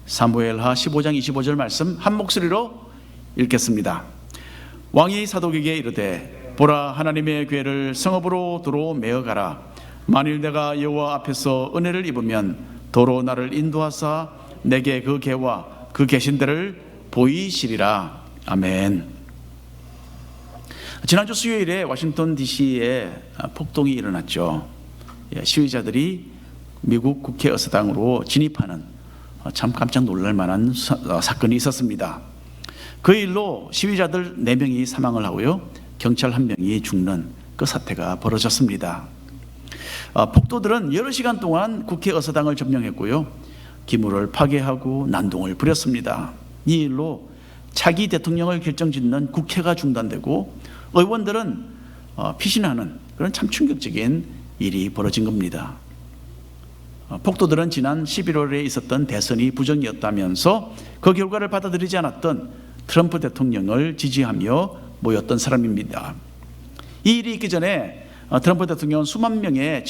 사무엘하 15장 25절 말씀 한 목소리로 읽겠습니다. 왕이 사독에게 이르되 보라, 하나님의 궤를 성읍으로 도로 메어 가라. 만일 내가 여호와 앞에서 은혜를 입으면 도로 나를 인도하사 내게 그 궤와 그 계신 데를 보이시리라. 아멘. 지난주 수요일에 워싱턴 DC에 폭동이 일어났죠. 시위자들이 미국 국회 의사당으로 진입하는 참 깜짝 놀랄 만한 사건이 있었습니다. 그 일로 시위자들 4명이 사망을 하고요, 경찰 1명이 죽는 그 사태가 벌어졌습니다. 폭도들은 여러 시간 동안 국회 의사당을 점령했고요, 기물을 파괴하고 난동을 부렸습니다. 이 일로 차기 대통령을 결정짓는 국회가 중단되고 의원들은 피신하는 그런 참 충격적인 일이 벌어진 겁니다. 폭도들은 지난 11월에 있었던 대선이 부정이었다면서 그 결과를 받아들이지 않았던 트럼프 대통령을 지지하며 모였던 사람입니다. 이 일이 있기 전에 트럼프 대통령은 수만 명의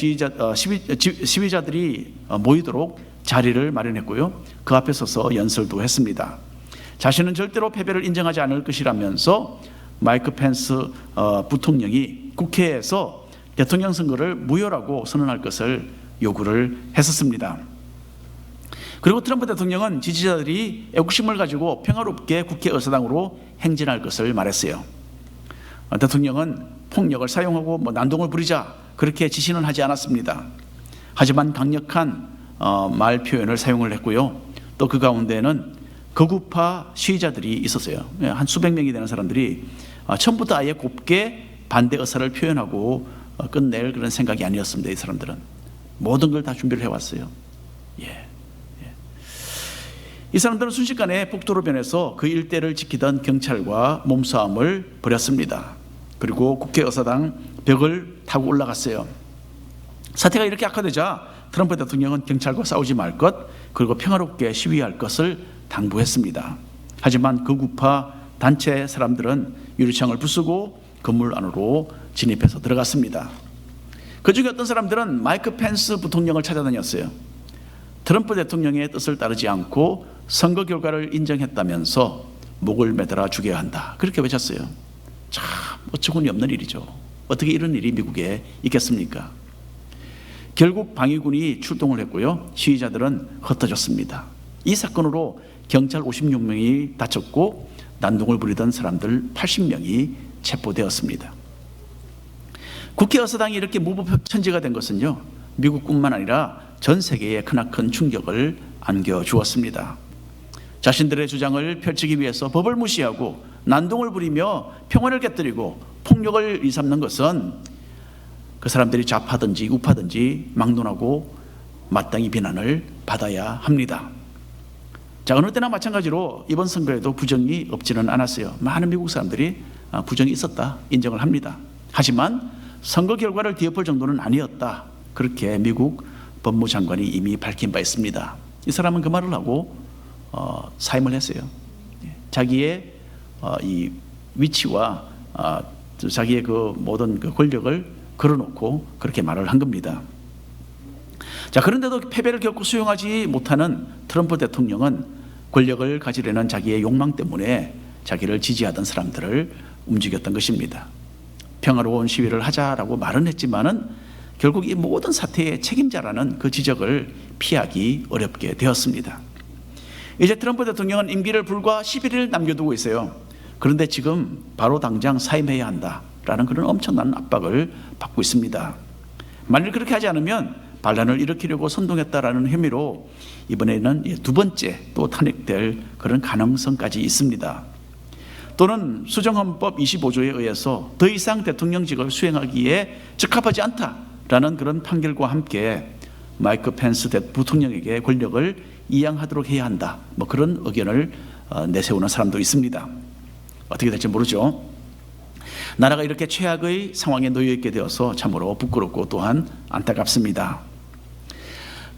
시위자들이 모이도록 자리를 마련했고요, 그 앞에 서서 연설도 했습니다. 자신은 절대로 패배를 인정하지 않을 것이라면서 마이크 펜스 부통령이 국회에서 대통령 선거를 무효라고 선언할 것을 요구를 했었습니다. 그리고 트럼프 대통령은 지지자들이 애국심을 가지고 평화롭게 국회 의사당으로 행진할 것을 말했어요. 대통령은 폭력을 사용하고 난동을 부리자 그렇게 지시는 하지 않았습니다. 하지만 강력한 말 표현을 사용을 했고요, 또 그 가운데는 극우파 시위자들이 있었어요. 한 수백 명이 되는 사람들이 처음부터 아예 곱게 반대 의사를 표현하고 끝낼 그런 생각이 아니었습니다. 이 사람들은 모든 걸 다 준비를 해왔어요. 이 사람들은 순식간에 폭도로 변해서 그 일대를 지키던 경찰과 몸싸움을 벌였습니다. 그리고 국회 의사당 벽을 타고 올라갔어요. 사태가 이렇게 악화되자 트럼프 대통령은 경찰과 싸우지 말 것, 그리고 평화롭게 시위할 것을 당부했습니다. 하지만 극우파 단체 사람들은 유리창을 부수고 건물 안으로 진입해서 들어갔습니다. 그 중에 어떤 사람들은 마이크 펜스 부통령을 찾아다녔어요. 트럼프 대통령의 뜻을 따르지 않고 선거 결과를 인정했다면서 목을 매달아 죽여야 한다, 그렇게 외쳤어요. 참 어처구니 없는 일이죠. 어떻게 이런 일이 미국에 있겠습니까? 결국 방위군이 출동을 했고요, 시위자들은 흩어졌습니다. 이 사건으로 경찰 56명이 다쳤고 난동을 부리던 사람들 80명이 체포되었습니다. 국회 의사당이 이렇게 무법천지가 된 것은요, 미국뿐만 아니라 전 세계에 크나큰 충격을 안겨주었습니다. 자신들의 주장을 펼치기 위해서 법을 무시하고 난동을 부리며 평화를 깨뜨리고 폭력을 일삼는 것은 그 사람들이 좌파든지 우파든지 막론하고 마땅히 비난을 받아야 합니다. 자, 어느 때나 마찬가지로 이번 선거에도 부정이 없지는 않았어요. 많은 미국 사람들이 부정이 있었다 인정을 합니다. 하지만 선거 결과를 뒤엎을 정도는 아니었다, 그렇게 미국 법무장관이 이미 밝힌 바 있습니다. 이 사람은 그 말을 하고 사임을 했어요. 자기의 이 위치와 자기의 그 모든 그 권력을 걸어놓고 그렇게 말을 한 겁니다. 자, 그런데도 패배를 결코 수용하지 못하는 트럼프 대통령은 권력을 가지려는 자기의 욕망 때문에 자기를 지지하던 사람들을 움직였던 것입니다. 평화로운 시위를 하자라고 말은 했지만은 결국 이 모든 사태의 책임자라는 그 지적을 피하기 어렵게 되었습니다. 이제 트럼프 대통령은 임기를 불과 11일 남겨두고 있어요. 그런데 지금 바로 당장 사임해야 한다라는 그런 엄청난 압박을 받고 있습니다. 만일 그렇게 하지 않으면 반란을 일으키려고 선동했다라는 혐의로 이번에는 2번째 또 탄핵될 그런 가능성까지 있습니다. 또는 수정헌법 25조에 의해서 더 이상 대통령직을 수행하기에 적합하지 않다라는 그런 판결과 함께 마이크 펜스 부통령에게 권력을 이양하도록 해야 한다, 그런 의견을 내세우는 사람도 있습니다. 어떻게 될지 모르죠. 나라가 이렇게 최악의 상황에 놓여 있게 되어서 참으로 부끄럽고 또한 안타깝습니다.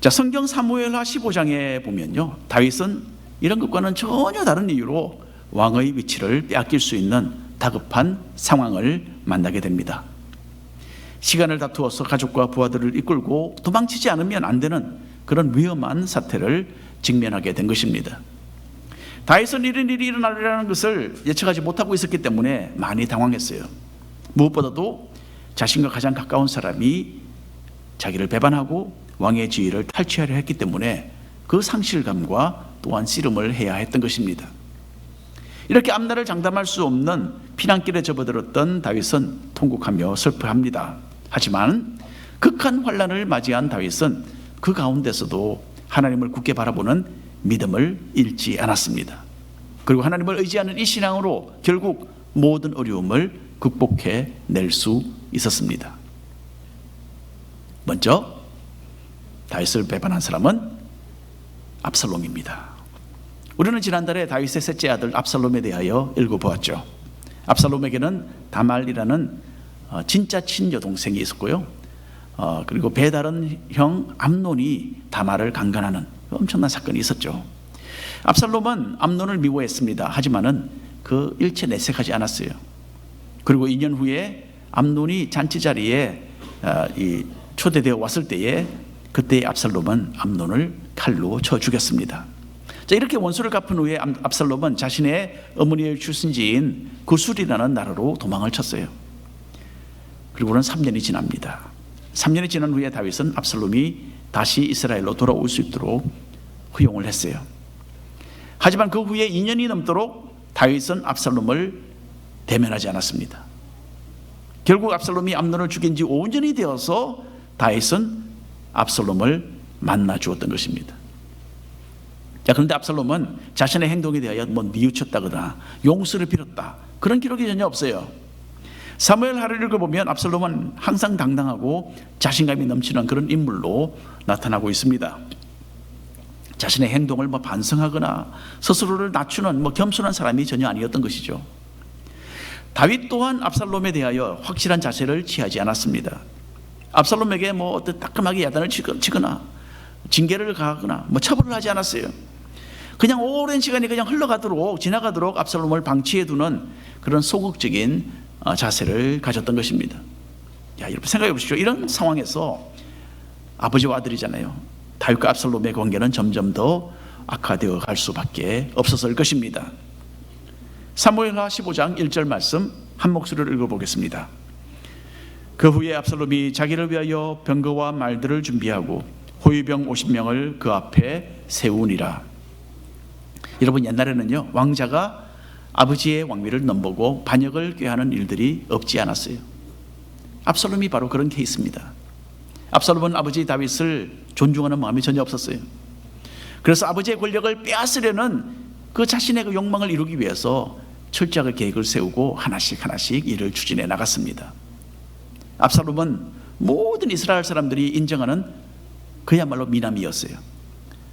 자, 성경 사무엘하 15장에 보면요, 다윗은 이런 것과는 전혀 다른 이유로 왕의 위치를 빼앗길 수 있는 다급한 상황을 만나게 됩니다. 시간을 다투어서 가족과 부하들을 이끌고 도망치지 않으면 안 되는 그런 위험한 사태를 직면하게 된 것입니다. 다윗은 이런 일이 일어나리라는 것을 예측하지 못하고 있었기 때문에 많이 당황했어요. 무엇보다도 자신과 가장 가까운 사람이 자기를 배반하고 왕의 지위를 탈취하려 했기 때문에 그 상실감과 또한 씨름을 해야 했던 것입니다. 이렇게 앞날을 장담할 수 없는 피난길에 접어들었던 다윗은 통곡하며 슬퍼합니다. 하지만 극한 환난을 맞이한 다윗은 그 가운데서도 하나님을 굳게 바라보는 믿음을 잃지 않았습니다. 그리고 하나님을 의지하는 이 신앙으로 결국 모든 어려움을 극복해 낼 수 있었습니다. 먼저 다윗을 배반한 사람은 압살롬입니다. 우리는 지난달에 다윗의 셋째 아들 압살롬에 대하여 읽어보았죠. 압살롬에게는 다말이라는 진짜 친여동생이 있었고요. 그리고 배다른 형 암논이 다말을 강간하는 엄청난 사건이 있었죠. 압살롬은 암논을 미워했습니다. 하지만은 그 일체 내색하지 않았어요. 그리고 2년 후에 암논이 잔치 자리에 초대되어 왔을 때에 그때 압살롬은 암논을 칼로 쳐 죽였습니다. 자, 이렇게 원수를 갚은 후에 압살롬은 자신의 어머니의 출신지인 구술이라는 나라로 도망을 쳤어요. 그리고는 3년이 지납니다. 3년이 지난 후에 다윗은 압살롬이 다시 이스라엘로 돌아올 수 있도록 허용을 했어요. 하지만 그 후에 2년이 넘도록 다윗은 압살롬을 대면하지 않았습니다. 결국 압살롬이 암논을 죽인 지 5년이 되어서 다윗은 압살롬을 만나 주었던 것입니다. 자, 그런데 압살롬은 자신의 행동에 대하여 뉘우쳤다거나 용서를 빌었다, 그런 기록이 전혀 없어요. 사무엘 하를 읽어보면 압살롬은 항상 당당하고 자신감이 넘치는 그런 인물로 나타나고 있습니다. 자신의 행동을 반성하거나 스스로를 낮추는 겸손한 사람이 전혀 아니었던 것이죠. 다윗 또한 압살롬에 대하여 확실한 자세를 취하지 않았습니다. 압살롬에게 어떤 따끔하게 야단을 치거나 징계를 가하거나 처벌을 하지 않았어요. 그냥 오랜 시간이 그냥 지나가도록 압살롬을 방치해 두는 그런 소극적인 자세를 가졌던 것입니다. 야, 여러분 생각해 보십시오. 이런 상황에서 아버지와 아들이잖아요. 다윗과 압살롬의 관계는 점점 더 악화되어 갈 수밖에 없었을 것입니다. 사무엘하 15장 1절 말씀 한 목소리로 읽어보겠습니다. 그 후에 압살롬이 자기를 위하여 병거와 말들을 준비하고 호위병 50명을 그 앞에 세우니라. 여러분, 옛날에는요, 왕자가 아버지의 왕위를 넘보고 반역을 꾀하는 일들이 없지 않았어요. 압살롬이 바로 그런 케이스입니다. 압살롬은 아버지 다윗을 존중하는 마음이 전혀 없었어요. 그래서 아버지의 권력을 빼앗으려는 그 자신의 그 욕망을 이루기 위해서 철저하게 계획을 세우고 하나씩 일을 추진해 나갔습니다. 압살롬은 모든 이스라엘 사람들이 인정하는 그야말로 미남이었어요.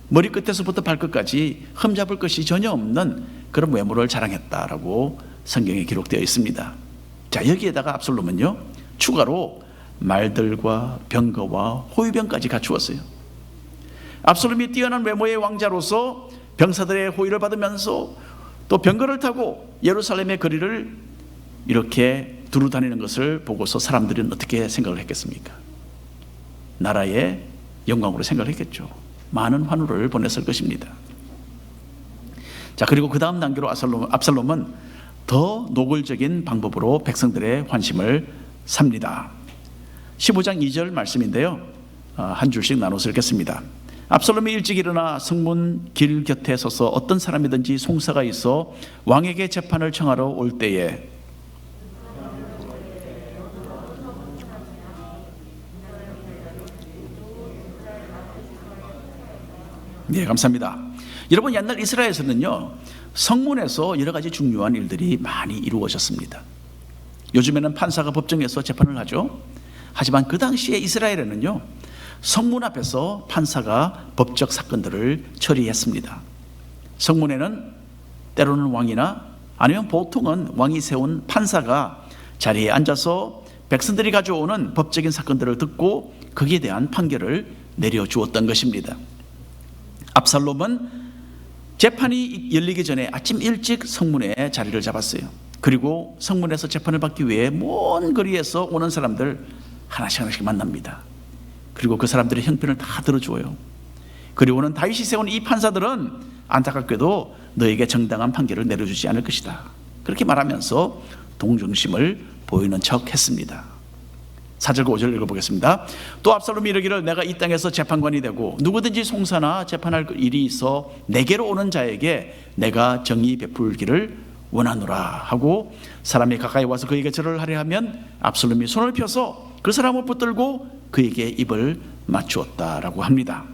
머리끝에서부터 발끝까지 흠잡을 것이 전혀 없는 그런 외모를 자랑했다라고 성경에 기록되어 있습니다. 자, 여기에다가 압살롬은요, 추가로 말들과 병거와 호위병까지 갖추었어요. 압살롬이 뛰어난 외모의 왕자로서 병사들의 호위를 받으면서 또 병거를 타고 예루살렘의 거리를 이렇게 두루 다니는 것을 보고서 사람들은 어떻게 생각을 했겠습니까? 나라의 영광으로 생각을 했겠죠. 많은 환호를 보냈을 것입니다. 자, 그리고 그 다음 단계로 압살롬은 더 노골적인 방법으로 백성들의 환심을 삽니다. 15장 2절 말씀인데요, 한 줄씩 나눠서 읽겠습니다. 압살롬이 일찍 일어나 성문 길 곁에 서서 어떤 사람이든지 송사가 있어 왕에게 재판을 청하러 올 때에 네, 감사합니다. 여러분, 옛날 이스라엘에서는요, 성문에서 여러 가지 중요한 일들이 많이 이루어졌습니다. 요즘에는 판사가 법정에서 재판을 하죠. 하지만 그 당시에 이스라엘에는요, 성문 앞에서 판사가 법적 사건들을 처리했습니다. 성문에는 때로는 왕이나 아니면 보통은 왕이 세운 판사가 자리에 앉아서 백성들이 가져오는 법적인 사건들을 듣고 거기에 대한 판결을 내려주었던 것입니다. 압살롬은 재판이 열리기 전에 아침 일찍 성문에 자리를 잡았어요. 그리고 성문에서 재판을 받기 위해 먼 거리에서 오는 사람들 하나씩 만납니다. 그리고 그 사람들의 형편을 다 들어줘요. 그리고는 다윗이 세운 이 판사들은 안타깝게도 너에게 정당한 판결을 내려주지 않을 것이다. 그렇게 말하면서 동정심을 보이는 척 했습니다. 4절과 5절 읽어보겠습니다. 또 압살롬이 이르기를 내가 이 땅에서 재판관이 되고 누구든지 송사나 재판할 일이 있어 내게로 오는 자에게 내가 정의 베풀기를 원하노라 하고 사람이 가까이 와서 그에게 절을 하려 하면 압살롬이 손을 펴서 그 사람을 붙들고 그에게 입을 맞추었다라고 합니다.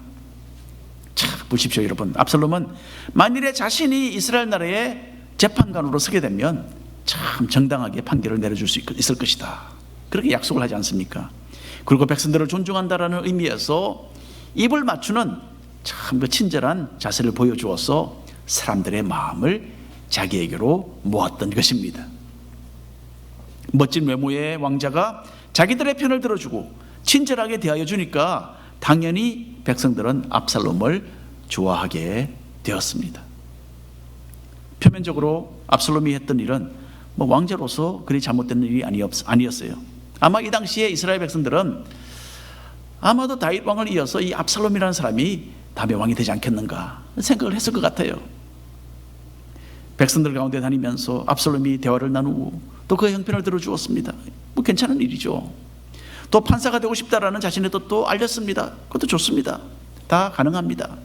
자, 보십시오 여러분. 압살롬은 만일에 자신이 이스라엘 나라의 재판관으로 서게 되면 참 정당하게 판결을 내려줄 수 있을 것이다, 그렇게 약속을 하지 않습니까? 그리고 백성들을 존중한다라는 의미에서 입을 맞추는 참 그 친절한 자세를 보여주어서 사람들의 마음을 자기에게로 모았던 것입니다. 멋진 외모의 왕자가 자기들의 편을 들어주고 친절하게 대하여 주니까 당연히 백성들은 압살롬을 좋아하게 되었습니다. 표면적으로 압살롬이 했던 일은 왕자로서 그리 잘못된 일이 아니었어요. 아마 이 당시에 이스라엘 백성들은 아마도 다윗 왕을 이어서 이 압살롬이라는 사람이 다음에 왕이 되지 않겠는가 생각을 했을 것 같아요. 백성들 가운데 다니면서 압살롬이 대화를 나누고 또 그 형편을 들어주었습니다. 괜찮은 일이죠. 또 판사가 되고 싶다라는 자신의 뜻도 알렸습니다. 그것도 좋습니다. 다 가능합니다.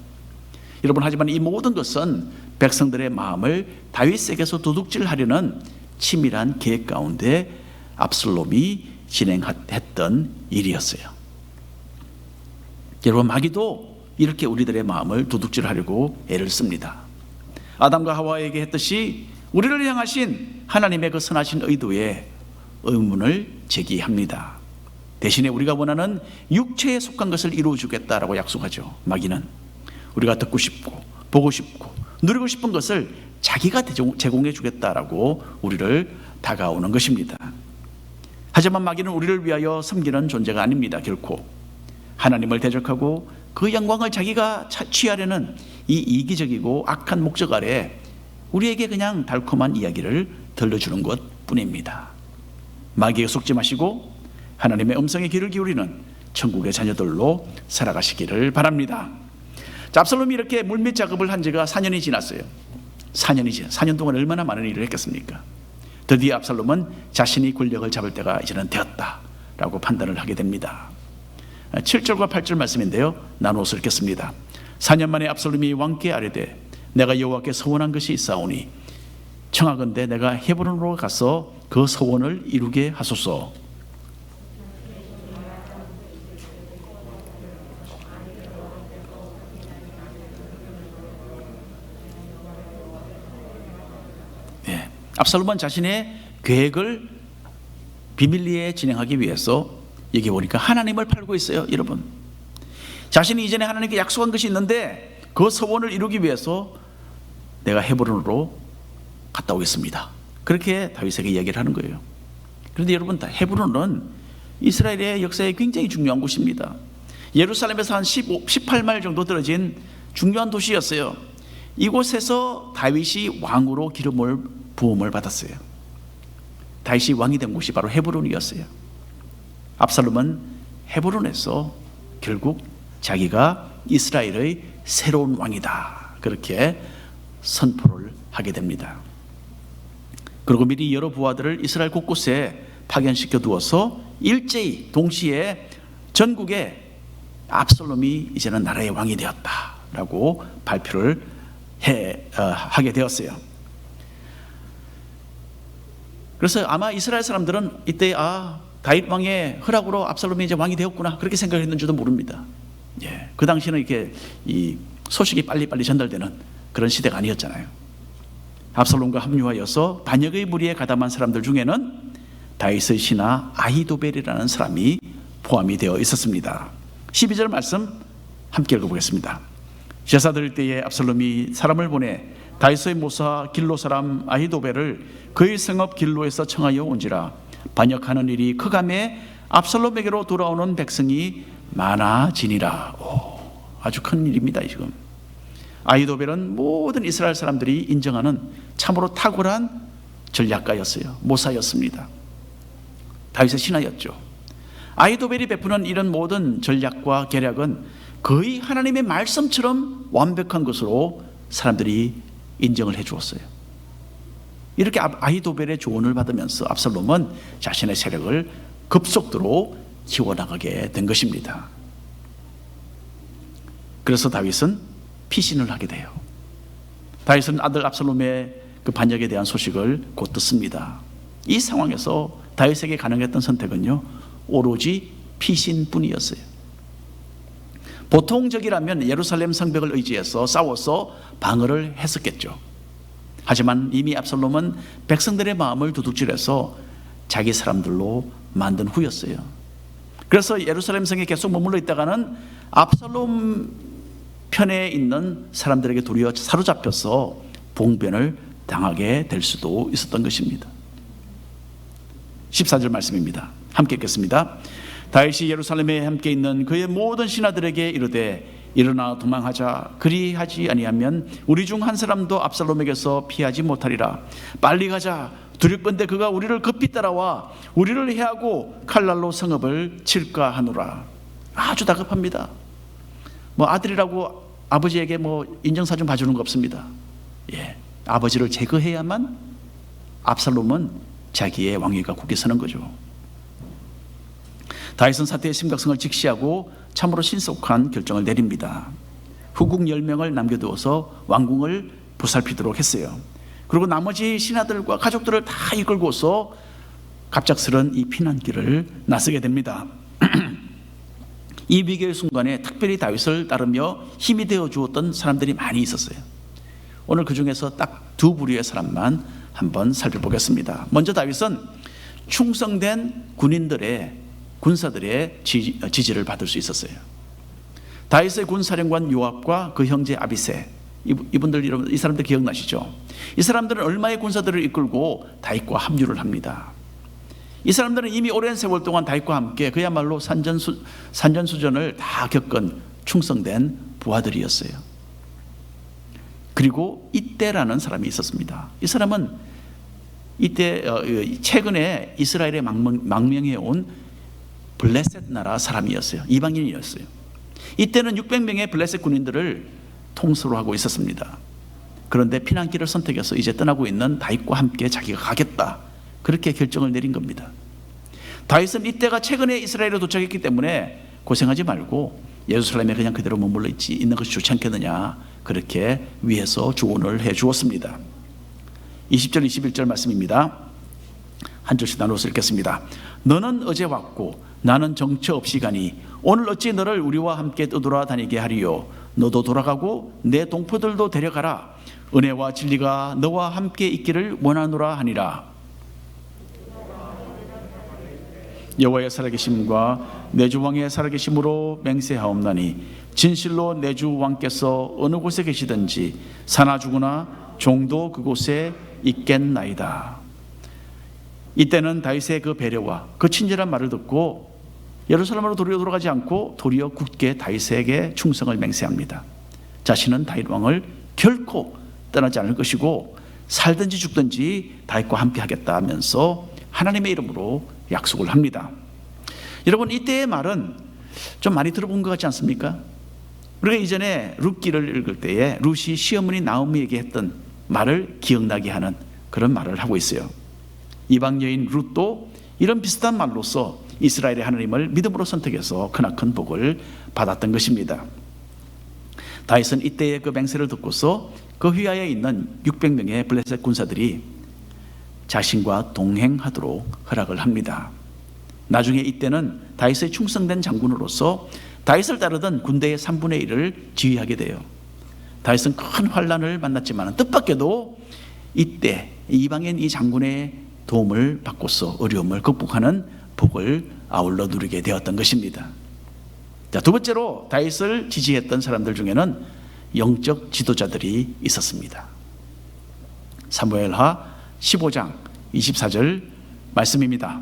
여러분, 하지만 이 모든 것은 백성들의 마음을 다윗에게서 도둑질하려는 치밀한 계획 가운데 압살롬이 진행했던 일이었어요. 여러분, 마귀도 이렇게 우리들의 마음을 도둑질하려고 애를 씁니다. 아담과 하와에게 했듯이 우리를 향하신 하나님의 그 선하신 의도에 의문을 제기합니다. 대신에 우리가 원하는 육체에 속한 것을 이루어주겠다라고 약속하죠. 마귀는 우리가 듣고 싶고 보고 싶고 누리고 싶은 것을 자기가 제공해 주겠다라고 우리를 다가오는 것입니다. 하지만 마귀는 우리를 위하여 섬기는 존재가 아닙니다. 결코 하나님을 대적하고 그 영광을 자기가 취하려는 이 이기적이고 악한 목적 아래 우리에게 그냥 달콤한 이야기를 들려주는 것 뿐입니다. 마귀에 속지 마시고 하나님의 음성에 귀를 기울이는 천국의 자녀들로 살아가시기를 바랍니다. 자, 압살롬이 이렇게 물밑 작업을 한 지가 4년이 지났어요. 4년 동안 얼마나 많은 일을 했겠습니까? 드디어 압살롬은 자신이 권력을 잡을 때가 이제는 되었다라고 판단을 하게 됩니다. 7절과 8절 말씀인데요, 나누어서 읽겠습니다. 4년 만에 압살롬이 왕께 아뢰되 내가 여호와께 서원한 것이 있사오니 청하건대 내가 헤브론으로 가서 그 서원을 이루게 하소서. 네, 압살롬은 자신의 계획을 비밀리에 진행하기 위해서 여기 보니까 하나님을 팔고 있어요. 여러분, 자신이 이전에 하나님께 약속한 것이 있는데 그 서원을 이루기 위해서 내가 헤브론으로 갔다 오겠습니다, 그렇게 다윗에게 이야기를 하는 거예요. 그런데 여러분, 헤브론은 이스라엘의 역사에 굉장히 중요한 곳입니다. 예루살렘에서 한 18마일 정도 떨어진 중요한 도시였어요. 이곳에서 다윗이 왕으로 기름을 부음을 받았어요. 다윗이 왕이 된 곳이 바로 헤브론이었어요. 압살롬은 헤브론에서 결국 자기가 이스라엘의 새로운 왕이다, 그렇게 선포를 하게 됩니다. 그리고 미리 여러 부하들을 이스라엘 곳곳에 파견시켜 두어서 일제히 동시에 전국에 압살롬이 이제는 나라의 왕이 되었다라고 발표를 하게 되었어요. 그래서 아마 이스라엘 사람들은 이때 다윗 왕의 허락으로 압살롬이 이제 왕이 되었구나, 그렇게 생각했는지도 모릅니다. 예, 그 당시는 이렇게 이 소식이 빨리빨리 전달되는 그런 시대가 아니었잖아요. 압살롬과 합류하여서 반역의 무리에 가담한 사람들 중에는 다윗의 신하 아히도벨이라는 사람이 포함이 되어 있었습니다. 12절 말씀 함께 읽어보겠습니다. 제사 드릴 때에 압살롬이 사람을 보내 다윗의 모사 길로 사람 아히도벨을 그의 성읍 길로에서 청하여 온지라 반역하는 일이 크감에 압살롬에게로 돌아오는 백성이 많아지니라. 아주 큰 일입니다. 지금 아히도벨은 모든 이스라엘 사람들이 인정하는 참으로 탁월한 전략가였어요. 모사였습니다. 다윗의 신하였죠. 아히도벨이 베푸는 이런 모든 전략과 계략은 거의 하나님의 말씀처럼 완벽한 것으로 사람들이 인정을 해 주었어요. 이렇게 아히도벨의 조언을 받으면서 압살롬은 자신의 세력을 급속도로 키워나가게 된 것입니다. 그래서 다윗은 피신을 하게 돼요. 다윗은 아들 압살롬의 그 반역에 대한 소식을 곧 듣습니다. 이 상황에서 다윗에게 가능했던 선택은요, 오로지 피신뿐이었어요. 보통적이라면 예루살렘 성벽을 의지해서 싸워서 방어를 했었겠죠. 하지만 이미 압살롬은 백성들의 마음을 도둑질해서 자기 사람들로 만든 후였어요. 그래서 예루살렘 성에 계속 머물러 있다가는 압살롬 편에 있는 사람들에게 도리어 사로잡혀서 봉변을 당하게 될 수도 있었던 것입니다. 14절 말씀입니다. 함께 읽겠습니다. 다윗이 예루살렘에 함께 있는 그의 모든 신하들에게 이르되 일어나 도망하자. 그리하지 아니하면 우리 중 한 사람도 압살롬에게서 피하지 못하리라. 빨리 가자. 두렵건대 그가 우리를 급히 따라와 우리를 해하고 칼날로 성읍을 칠까 하노라. 아주 다급합니다. 아들이라고 아버지에게 인정사정 봐주는 거 없습니다. 아버지를 제거해야만 압살롬은 자기의 왕위가 굳게 서는 거죠. 다윗은 사태의 심각성을 직시하고 참으로 신속한 결정을 내립니다. 후궁 10명을 남겨두어서 왕궁을 보살피도록 했어요. 그리고 나머지 신하들과 가족들을 다 이끌고서 갑작스런 이 피난길을 나서게 됩니다. 이 위기의 순간에 특별히 다윗을 따르며 힘이 되어 주었던 사람들이 많이 있었어요. 오늘 그 중에서 딱 두 부류의 사람만 한번 살펴보겠습니다. 먼저 다윗은 충성된 군사들의 지지를 받을 수 있었어요. 다윗의 군사령관 요압과 그 형제 아비새, 이 사람들 기억나시죠? 이 사람들은 얼마의 군사들을 이끌고 다윗과 합류를 합니다. 이 사람들은 이미 오랜 세월 동안 다윗과 함께 그야말로 산전수전을 다 겪은 충성된 부하들이었어요. 그리고 이때라는 사람이 있었습니다. 이 사람은 이때 최근에 이스라엘에 망명해온 블레셋 나라 사람이었어요. 이방인이었어요. 이때는 600명의 블레셋 군인들을 통수로 하고 있었습니다. 그런데 피난길을 선택해서 이제 떠나고 있는 다윗과 함께 자기가 가겠다, 그렇게 결정을 내린 겁니다. 다윗은 이때가 최근에 이스라엘에 도착했기 때문에 고생하지 말고 예루살렘에 그냥 그대로 머물러 있는 것이 좋지 않겠느냐, 그렇게 위에서 조언을 해 주었습니다. 20절 21절 말씀입니다. 한 절씩 나눠서 읽겠습니다. 너는 어제 왔고 나는 정처 없이 가니 오늘 어찌 너를 우리와 함께 떠돌아다니게 하리요. 너도 돌아가고 내 동포들도 데려가라. 은혜와 진리가 너와 함께 있기를 원하노라 하니라. 여호와의 살아계심과 내 주 왕의 살아계심으로 맹세하옵나니 진실로 내 주 왕께서 어느 곳에 계시든지 사나 죽으나 종도 그곳에 있겠나이다. 이때는 다윗의 그 배려와 그 친절한 말을 듣고 예루살렘으로 돌아가지 않고 도리어 굳게 다윗에게 충성을 맹세합니다. 자신은 다윗 왕을 결코 떠나지 않을 것이고 살든지 죽든지 다윗과 함께 하겠다 하면서 하나님의 이름으로 약속을 합니다. 여러분, 이때의 말은 좀 많이 들어본 것 같지 않습니까? 우리가 이전에 룻기를 읽을 때에 룻이 시어머니 나오미에게 했던 말을 기억나게 하는 그런 말을 하고 있어요. 이방 여인 룻도 이런 비슷한 말로서 이스라엘의 하나님을 믿음으로 선택해서 크나큰 복을 받았던 것입니다. 다윗은 이때의 그 맹세를 듣고서 그 휘하에 있는 600명의 블레셋 군사들이 자신과 동행하도록 허락을 합니다. 나중에 이때는 다윗의 충성된 장군으로서 다윗을 따르던 군대의 3분의 1을 지휘하게 돼요. 다윗은 큰 환난을 만났지만 뜻밖에도 이때 이방인 이 장군의 도움을 받고서 어려움을 극복하는 복을 아울러 누리게 되었던 것입니다. 자, 두 번째로 다윗을 지지했던 사람들 중에는 영적 지도자들이 있었습니다. 사무엘하 15장 24절 말씀입니다.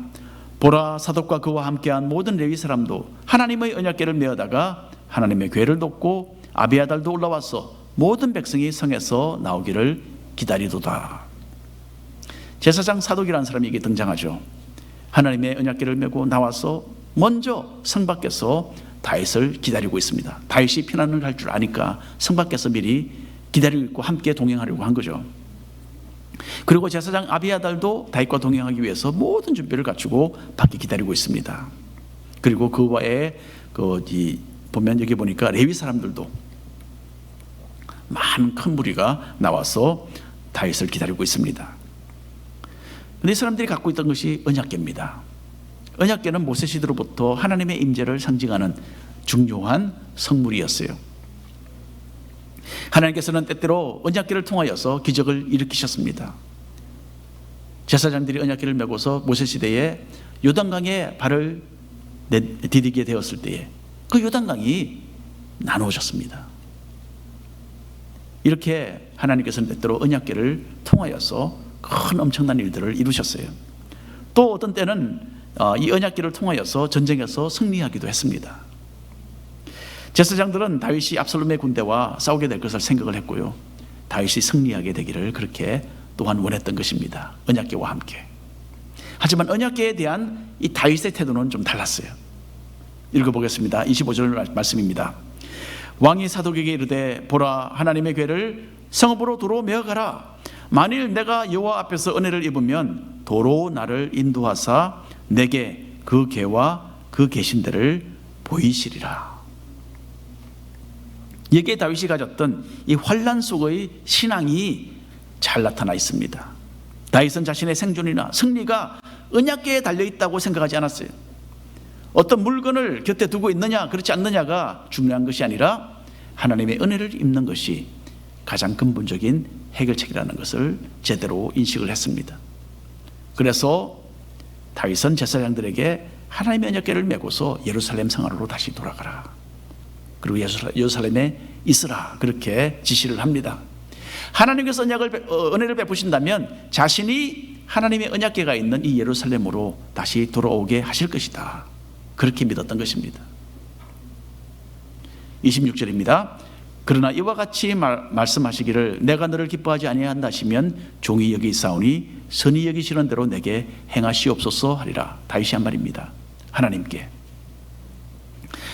보라, 사독과 그와 함께한 모든 레위 사람도 하나님의 언약궤를 메어다가 하나님의 궤를 돕고 아비아달도 올라와서 모든 백성이 성에서 나오기를 기다리도다. 제사장 사독이라는 사람이 이게 등장하죠. 하나님의 언약궤를 메고 나와서 먼저 성 밖에서 다윗을 기다리고 있습니다. 다윗이 피난을 갈 줄 아니까 성 밖에서 미리 기다리고 있고 함께 동행하려고 한 거죠. 그리고 제사장 아비아달도 다윗과 동행하기 위해서 모든 준비를 갖추고 밖에 기다리고 있습니다. 그리고 그 외에 보면 여기 보니까 레위 사람들도 많은 큰 무리가 나와서 다윗을 기다리고 있습니다. 그런데 이 사람들이 갖고 있던 것이 언약궤입니다. 언약궤는 모세 시대로부터 하나님의 임재를 상징하는 중요한 성물이었어요. 하나님께서는 때때로 언약궤를 통하여서 기적을 일으키셨습니다. 제사장들이 언약궤를 메고서 모세 시대에 요단강에 발을 디디게 되었을 때에 그 요단강이 나누어졌습니다. 이렇게 하나님께서는 때때로 언약궤를 통하여서 큰 엄청난 일들을 이루셨어요. 또 어떤 때는 이 언약궤를 통하여서 전쟁에서 승리하기도 했습니다. 제사장들은 다윗이 압살롬의 군대와 싸우게 될 것을 생각을 했고요, 다윗이 승리하게 되기를 그렇게 또한 원했던 것입니다. 언약궤와 함께. 하지만 언약궤에 대한 이 다윗의 태도는 좀 달랐어요. 읽어보겠습니다. 25절 말씀입니다. 왕이 사독에게 이르되 보라, 하나님의 궤를 성읍으로 도로 메어가라. 만일 내가 여호와 앞에서 은혜를 입으면 도로 나를 인도하사 내게 그 궤와 그 계신 데를 보이시리라. 여기에 다윗이 가졌던 이 환난 속의 신앙이 잘 나타나 있습니다. 다윗은 자신의 생존이나 승리가 언약궤에 달려있다고 생각하지 않았어요. 어떤 물건을 곁에 두고 있느냐 그렇지 않느냐가 중요한 것이 아니라 하나님의 은혜를 입는 것이 가장 근본적인 해결책이라는 것을 제대로 인식을 했습니다. 그래서 다윗은 제사장들에게 하나님의 언약궤를 메고서 예루살렘 성 안으로 다시 돌아가라, 그리고 예루살렘에 있으라, 그렇게 지시를 합니다. 하나님께서 은혜를 베푸신다면 자신이 하나님의 언약궤가 있는 이 예루살렘으로 다시 돌아오게 하실 것이다, 그렇게 믿었던 것입니다. 26절입니다. 그러나 이와 같이 말씀하시기를 내가 너를 기뻐하지 아니한다 하시면 종이 여기 있사오니 선히 여기시는 대로 내게 행하시옵소서 하리라. 다윗이 한 말입니다. 하나님께.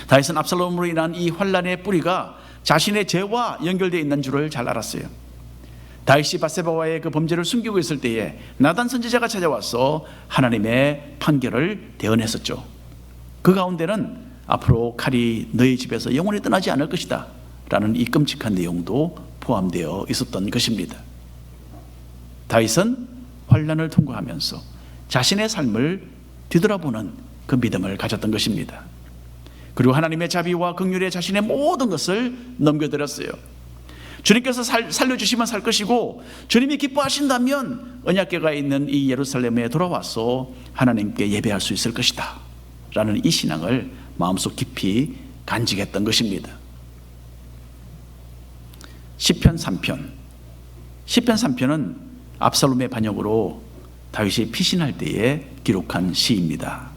다윗은 압살롬으로 인한 이 환난의 뿌리가 자신의 죄와 연결되어 있는 줄을 잘 알았어요. 다윗이 밧세바와의 그 범죄를 숨기고 있을 때에 나단 선지자가 찾아와서 하나님의 판결을 대언했었죠. 그 가운데는 앞으로 칼이 너희 집에서 영원히 떠나지 않을 것이다 라는 이 끔찍한 내용도 포함되어 있었던 것입니다. 다윗은 환난을 통과하면서 자신의 삶을 뒤돌아보는 그 믿음을 가졌던 것입니다. 그리고 하나님의 자비와 긍휼에 자신의 모든 것을 넘겨드렸어요. 주님께서 살려주시면 살 것이고 주님이 기뻐하신다면 언약궤가 있는 이 예루살렘에 돌아와서 하나님께 예배할 수 있을 것이다 라는 이 신앙을 마음속 깊이 간직했던 것입니다. 시편 3편은 압살롬의 반역으로 다윗이 피신할 때에 기록한 시입니다.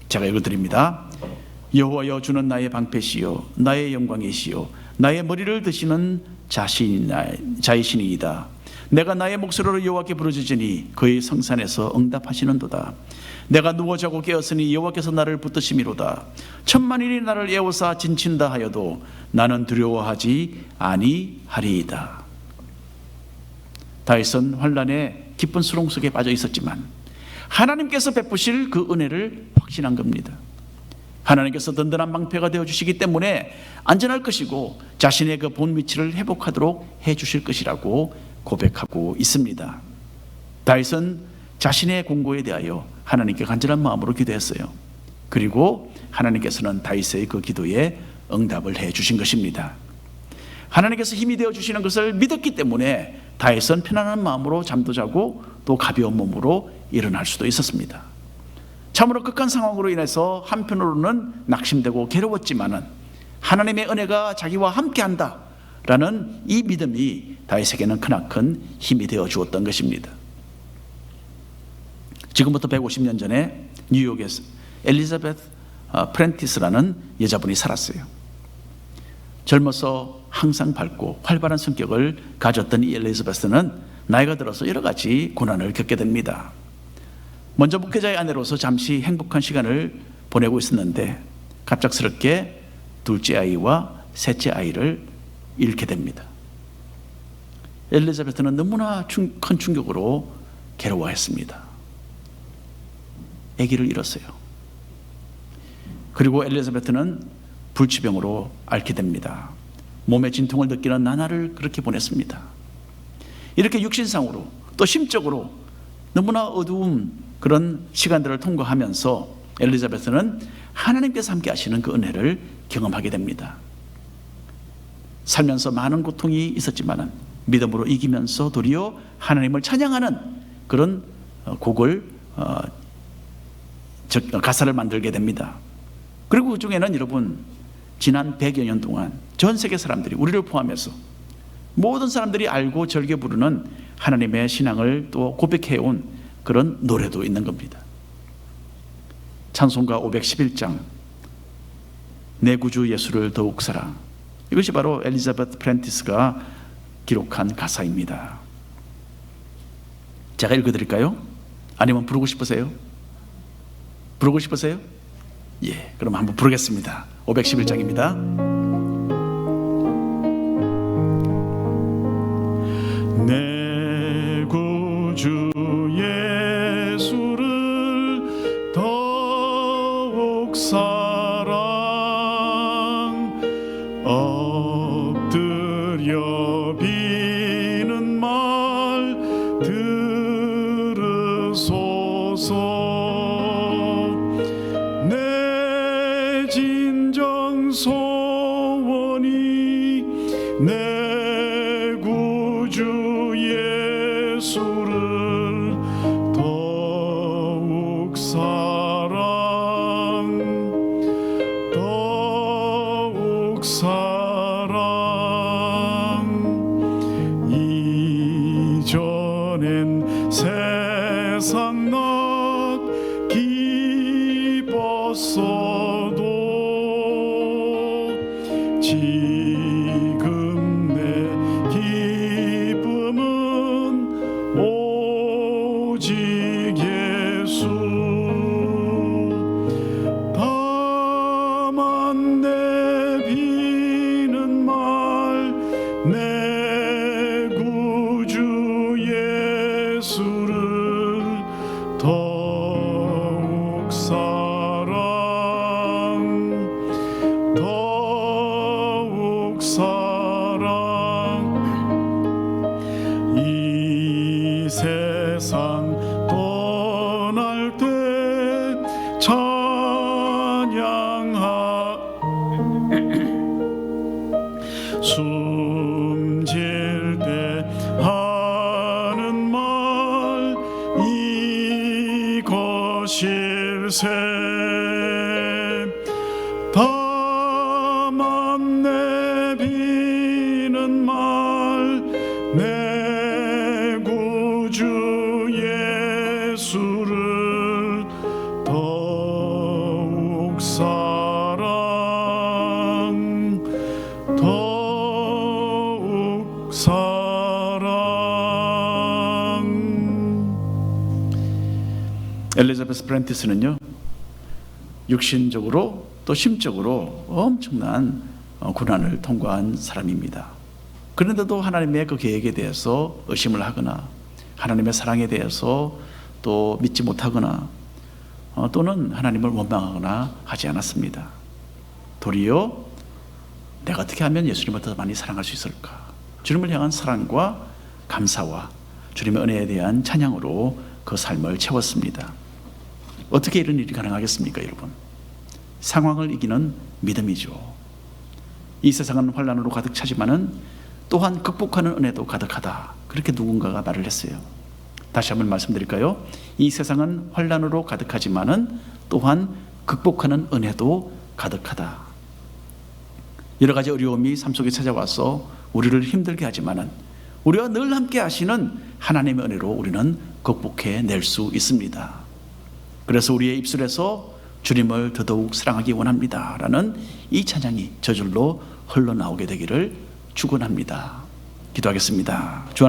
제가 읽어드립니다. 여호와여, 주는 나의 방패시요 나의 영광이시요 나의 머리를 드시는 자이시니이다. 내가 나의 목소리로 여호와께 부르짖으니 그의 성산에서 응답하시는도다. 내가 누워 자고 깨었으니 여호와께서 나를 붙드심이로다. 천만인이 나를 애워싸 진친다 하여도 나는 두려워하지 아니하리이다. 다윗은 환난의 깊은 수렁 속에 빠져 있었지만 하나님께서 베푸실 그 은혜를 확신한 겁니다. 하나님께서 든든한 방패가 되어주시기 때문에 안전할 것이고 자신의 그 본 위치를 회복하도록 해주실 것이라고 고백하고 있습니다. 다윗은 자신의 공고에 대하여 하나님께 간절한 마음으로 기도했어요. 그리고 하나님께서는 다윗의 그 기도에 응답을 해주신 것입니다. 하나님께서 힘이 되어주시는 것을 믿었기 때문에 다윗은 편안한 마음으로 잠도 자고 또 가벼운 몸으로 일어날 수도 있었습니다. 참으로 극한 상황으로 인해서 한편으로는 낙심되고 괴로웠지만은 하나님의 은혜가 자기와 함께한다 라는 이 믿음이 다윗에게는 크나큰 힘이 되어 주었던 것입니다. 지금부터 150년 전에 뉴욕에서 엘리자베스 프렌티스라는 여자분이 살았어요. 젊어서 항상 밝고 활발한 성격을 가졌던 이 엘리자베스는 나이가 들어서 여러 가지 고난을 겪게 됩니다. 먼저 목회자의 아내로서 잠시 행복한 시간을 보내고 있었는데 갑작스럽게 둘째 아이와 셋째 아이를 잃게 됩니다. 엘리자베스는 너무나 큰 충격으로 괴로워했습니다. 아기를 잃었어요. 그리고 엘리자베스는 불치병으로 앓게 됩니다. 몸의 진통을 느끼는 나날을 그렇게 보냈습니다. 이렇게 육신상으로 또 심적으로 너무나 어두운 그런 시간들을 통과하면서 엘리자베스는 하나님께서 함께 하시는 그 은혜를 경험하게 됩니다. 살면서 많은 고통이 있었지만 믿음으로 이기면서 도리어 하나님을 찬양하는 그런 곡을 가사를 만들게 됩니다. 그리고 그 중에는 여러분 지난 100여 년 동안 전 세계 사람들이 우리를 포함해서 모든 사람들이 알고 즐겨 부르는 하나님의 신앙을 또 고백해온 그런 노래도 있는 겁니다. 찬송가 511장 내 구주 예수를 더욱 사랑, 이것이 바로 엘리자베스 프렌티스가 기록한 가사입니다. 제가 읽어드릴까요? 아니면 부르고 싶으세요? 부르고 싶으세요? 예, 그럼 한번 부르겠습니다. 511장입니다. 내 구주 예수를 더욱 사랑, 엎드려 비는 말 들으소서. 내 진정 소원이 내 구주 예수를 더욱 사랑, 더욱 사랑. 이전엔 세상 나 기뻤어도 지금 내 기쁨은 오직 예수. 다만 내 비는 말 내 구주 예수를 더욱 사랑, 더욱 사랑. 이 세상 떠날 때 찬양하 숨질 때 하는 말 이것일세. 다만 내 비는 말 내 구주 예수를 더욱 사랑, 더욱 사랑. 엘리자베스 프렌티스는요, 육신적으로 또 심적으로 엄청난 고난을 통과한 사람입니다. 그런데도 하나님의 그 계획에 대해서 의심을 하거나 하나님의 사랑에 대해서 또 믿지 못하거나 또는 하나님을 원망하거나 하지 않았습니다. 도리어 내가 어떻게 하면 예수님을 더 많이 사랑할 수 있을까? 주님을 향한 사랑과 감사와 주님의 은혜에 대한 찬양으로 그 삶을 채웠습니다. 어떻게 이런 일이 가능하겠습니까, 여러분? 상황을 이기는 믿음이죠. 이 세상은 환난으로 가득 차지만은 또한 극복하는 은혜도 가득하다, 그렇게 누군가가 말을 했어요. 다시 한번 말씀드릴까요? 이 세상은 환난으로 가득하지만은 또한 극복하는 은혜도 가득하다. 여러 가지 어려움이 삶 속에 찾아와서 우리를 힘들게 하지만은 우리와 늘 함께 하시는 하나님의 은혜로 우리는 극복해 낼 수 있습니다. 그래서 우리의 입술에서 주님을 더더욱 사랑하기 원합니다 라는 이 찬양이 저절로 흘러나오게 되기를 축원합니다. 기도하겠습니다.